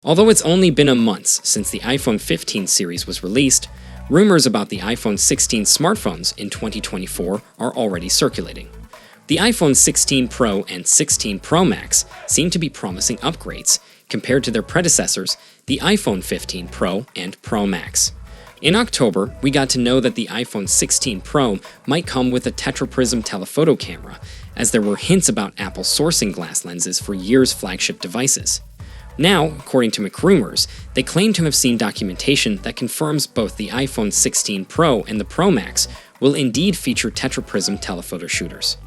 Although it's only been a month since the iPhone 15 series was released, rumors about the iPhone 16 smartphones in 2024 are already circulating. The iPhone 16 Pro and 16 Pro Max seem to be promising upgrades compared to their predecessors, the iPhone 15 Pro and Pro Max. In October, we got to know that the iPhone 16 Pro might come with a tetraprism telephoto camera, as there were hints about Apple sourcing glass lenses for years' flagship devices. Now, according to McRumors, they claim to have seen documentation that confirms both the iPhone 16 Pro and the Pro Max will indeed feature tetraprism telephoto shooters.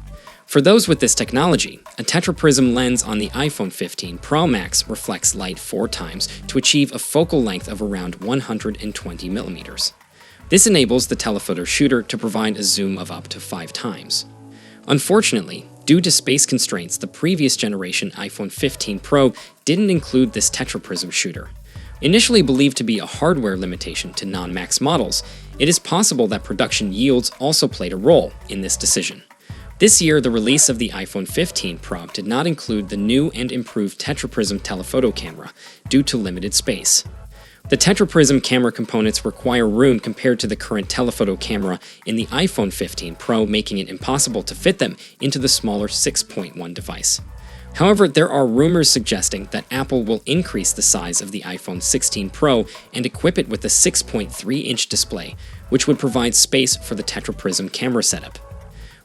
For those with this technology, a tetraprism lens on the iPhone 15 Pro Max reflects light 4 times to achieve a focal length of around 120 millimeters. This enables the telephoto shooter to provide a zoom of up to 5 times. Unfortunately, due to space constraints, the previous generation iPhone 15 Pro didn't include this tetraprism shooter. Initially believed to be a hardware limitation to non-Max models, it is possible that production yields also played a role in this decision. This year, the release of the iPhone 15 Pro did not include the new and improved tetraprism telephoto camera due to limited space. The tetraprism camera components require room compared to the current telephoto camera in the iPhone 15 Pro, making it impossible to fit them into the smaller 6.1 device. However, there are rumors suggesting that Apple will increase the size of the iPhone 16 Pro and equip it with a 6.3-inch display, which would provide space for the tetraprism camera setup.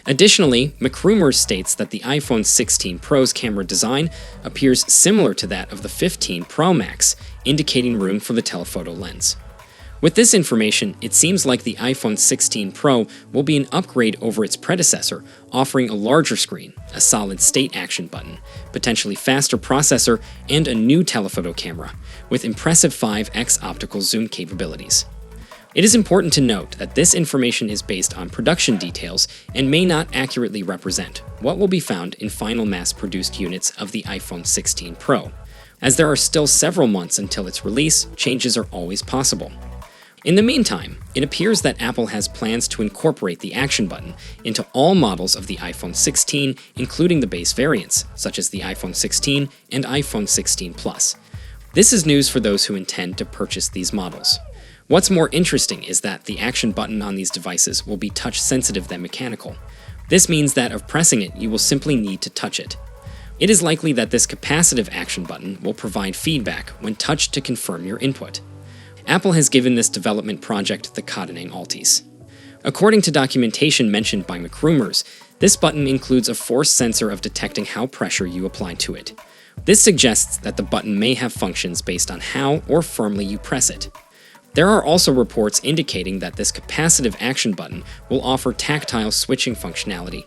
Additionally, McRumors states that the iPhone 16 Pro's camera design appears similar to that of the 15 Pro Max, indicating room for the telephoto lens. With this information, it seems like the iPhone 16 Pro will be an upgrade over its predecessor, offering a larger screen, a solid-state action button, potentially faster processor, and a new telephoto camera, with impressive 5x optical zoom capabilities. It is important to note that this information is based on production details and may not accurately represent what will be found in final mass-produced units of the iPhone 16 Pro. As there are still several months until its release, changes are always possible. In the meantime, it appears that Apple has plans to incorporate the action button into all models of the iPhone 16, including the base variants, such as the iPhone 16 and iPhone 16 Plus. This is news for those who intend to purchase these models. What's more interesting is that the action button on these devices will be touch-sensitive than mechanical. This means that of pressing it, you will simply need to touch it. It is likely that this capacitive action button will provide feedback when touched to confirm your input. Apple has given this development project the codename Altis. According to documentation mentioned by McRumors, this button includes a force sensor of detecting how pressure you apply to it. This suggests that the button may have functions based on how or firmly you press it. There are also reports indicating that this capacitive action button will offer tactile switching functionality,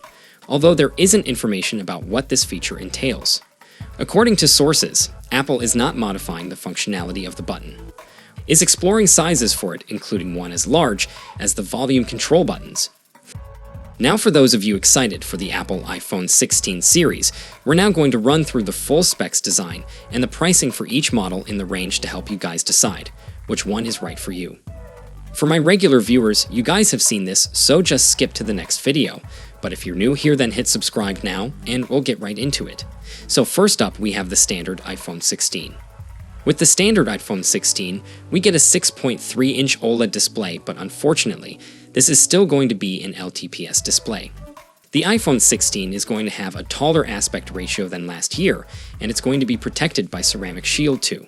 although there isn't information about what this feature entails. According to sources, Apple is not modifying the functionality of the button. Is exploring sizes for it, including one as large as the volume control buttons. Now for those of you excited for the Apple iPhone 16 series, we're now going to run through the full specs design and the pricing for each model in the range to help you guys decide which one is right for you. For my regular viewers, you guys have seen this, so just skip to the next video. But if you're new here, then hit subscribe now, and we'll get right into it. So first up, we have the standard iPhone 16. With the standard iPhone 16, we get a 6.3-inch OLED display, but unfortunately, this is still going to be an LTPS display. The iPhone 16 is going to have a taller aspect ratio than last year, and it's going to be protected by Ceramic Shield too.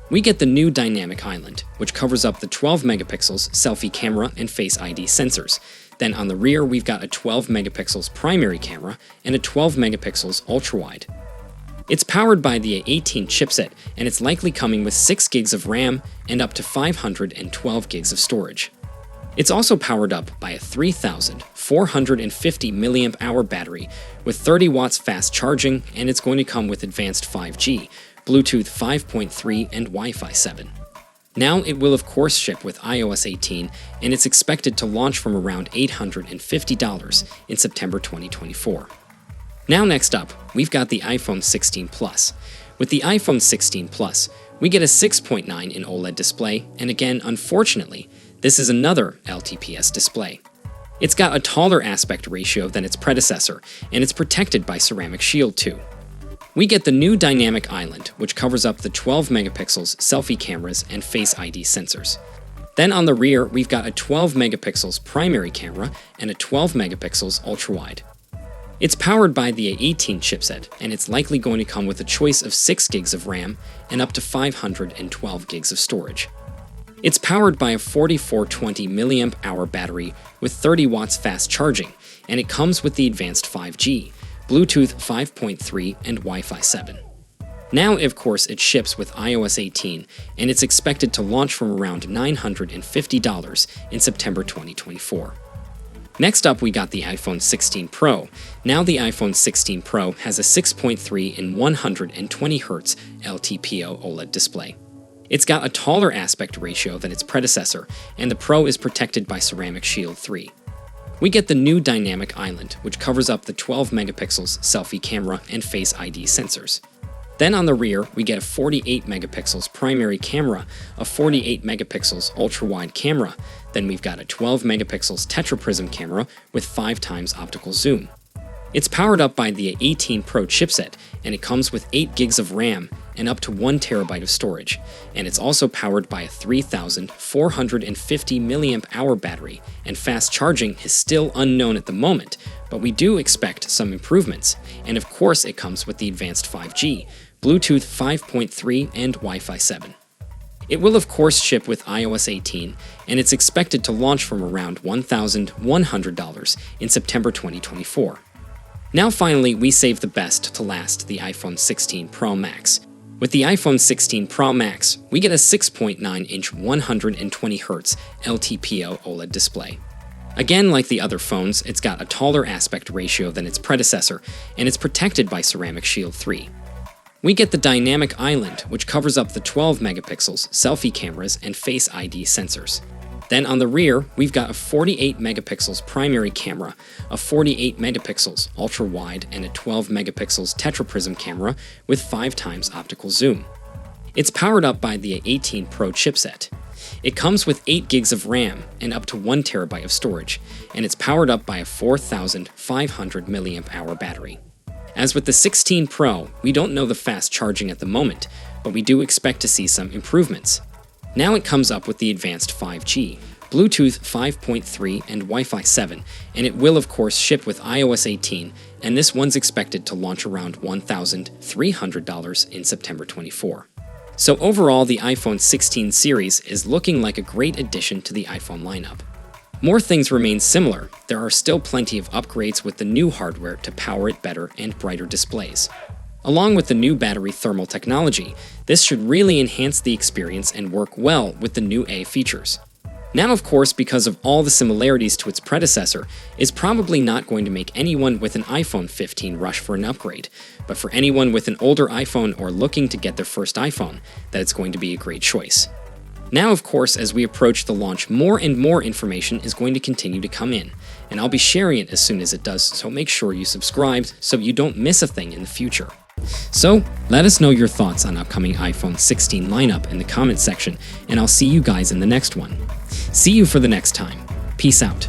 We get the new Dynamic Island, which covers up the 12 megapixels selfie camera and Face ID sensors. Then on the rear, we've got a 12 megapixels primary camera and a 12 megapixels ultra-wide. It's powered by the A18 chipset, and it's likely coming with 6 gigs of RAM and up to 512 gigs of storage. It's also powered up by a 3,450 mAh battery with 30 watts fast charging, and it's going to come with advanced 5G, Bluetooth 5.3, and Wi-Fi 7. Now it will of course ship with iOS 18, and it's expected to launch from around $850 in September 2024. Now next up, we've got the iPhone 16 Plus. With the iPhone 16 Plus, we get a 6.9-inch OLED display, and again, unfortunately, this is another LTPS display. It's got a taller aspect ratio than its predecessor, and it's protected by Ceramic Shield too. We get the new dynamic island, which covers up the 12 megapixels selfie cameras and Face ID sensors. Then on the rear, we've got a 12 megapixels primary camera and a 12 megapixels ultra-wide. It's powered by the A18 chipset, and it's likely going to come with a choice of 6 gigs of RAM and up to 512 gigs of storage. It's powered by a 4420 mAh battery with 30 watts fast charging, and it comes with the advanced 5G, Bluetooth 5.3, and Wi-Fi 7. Now, of course, it ships with iOS 18, and it's expected to launch from around $950 in September 2024. Next up, we got the iPhone 16 Pro. Now the iPhone 16 Pro has a 6.3 in 120Hz LTPO OLED display. It's got a taller aspect ratio than its predecessor, and the Pro is protected by Ceramic Shield 3. We get the new dynamic island, which covers up the 12 megapixels selfie camera and Face ID sensors. Then on the rear, we get a 48 megapixels primary camera, a 48 megapixels ultra-wide camera, then we've got a 12 megapixels tetraprism camera with 5 times optical zoom. It's powered up by the A18 Pro chipset, and it comes with 8 gigs of RAM and up to 1 terabyte of storage, and it's also powered by a 3,450 mAh battery, and fast charging is still unknown at the moment, but we do expect some improvements, and of course it comes with the advanced 5G, Bluetooth 5.3, and Wi-Fi 7. It will of course ship with iOS 18, and it's expected to launch from around $1,100 in September 2024. Now finally, we save the best to last, the iPhone 16 Pro Max. With the iPhone 16 Pro Max, we get a 6.9-inch 120Hz LTPO OLED display. Again, like the other phones, it's got a taller aspect ratio than its predecessor, and it's protected by Ceramic Shield 3. We get the dynamic island, which covers up the 12 megapixels selfie cameras and Face ID sensors. Then on the rear, we've got a 48 megapixels primary camera, a 48 megapixels ultra-wide, and a 12 megapixels tetraprism camera with 5 times optical zoom. It's powered up by the A18 Pro chipset. It comes with 8 gigs of RAM and up to 1 terabyte of storage, and it's powered up by a 4,500 mAh battery. As with the 16 Pro, we don't know the fast charging at the moment, but we do expect to see some improvements. Now it comes up with the advanced 5G, Bluetooth 5.3, and Wi-Fi 7, and it will of course ship with iOS 18, and this one's expected to launch around $1,300 in September 24. So overall, the iPhone 16 series is looking like a great addition to the iPhone lineup. More things remain similar. There are still plenty of upgrades with the new hardware to power it better and brighter displays. Along with the new battery thermal technology, this should really enhance the experience and work well with the new A features. Now, of course, because of all the similarities to its predecessor, it's probably not going to make anyone with an iPhone 15 rush for an upgrade, but for anyone with an older iPhone or looking to get their first iPhone, that it's going to be a great choice. Now, of course, as we approach the launch, more and more information is going to continue to come in, and I'll be sharing it as soon as it does, so make sure you subscribe so you don't miss a thing in the future. So, let us know your thoughts on upcoming iPhone 16 lineup in the comments section, and I'll see you guys in the next one. See you for the next time. Peace out.